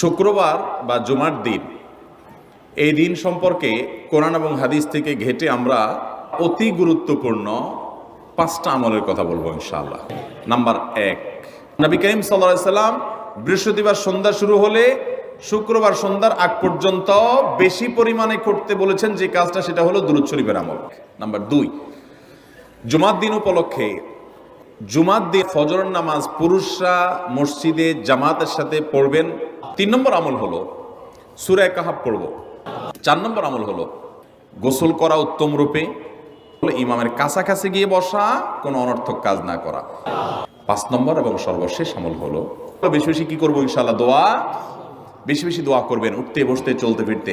শুক্রবার বা জুমার দিন, এই দিন সম্পর্কে কোরআন এবং হাদিস থেকে ঘেঁটে আমরা অতি গুরুত্বপূর্ণ 5টা আমলের কথা বলবো ইনশাআল্লাহ। নাম্বার 1, নবী করিম সাল্লাল্লাহু আলাইহি সাল্লাম বৃহস্পতিবার সন্ধ্যা শুরু হলে শুক্রবার সন্ধ্যার আগ পর্যন্ত বেশি পরিমাণে করতে বলেছেন যে কাজটা, সেটা হলো দুরূদ শরীফের আমল। নাম্বার 2, জুমার দিন উপলক্ষে জুমার দিন ফজরের নামাজ পুরুষরা মসজিদে জামাতের সাথে পড়বেন। 3 নম্বর আমল হলো সূরা কাহাফ পড়ব। 4 নম্বর আমল হলো গোসল করা উত্তম রূপে, ইমামের কাছাকাছি গিয়ে বসা, কোনো অনর্থক কাজ না করা। 5 নম্বর এবং সর্বশেষ আমল হলো বেশি বেশি কি করবো ইনশাআল্লাহ, দোয়া। বেশি বেশি দোয়া করবেন, উঠতে বসতে চলতে ফিরতে।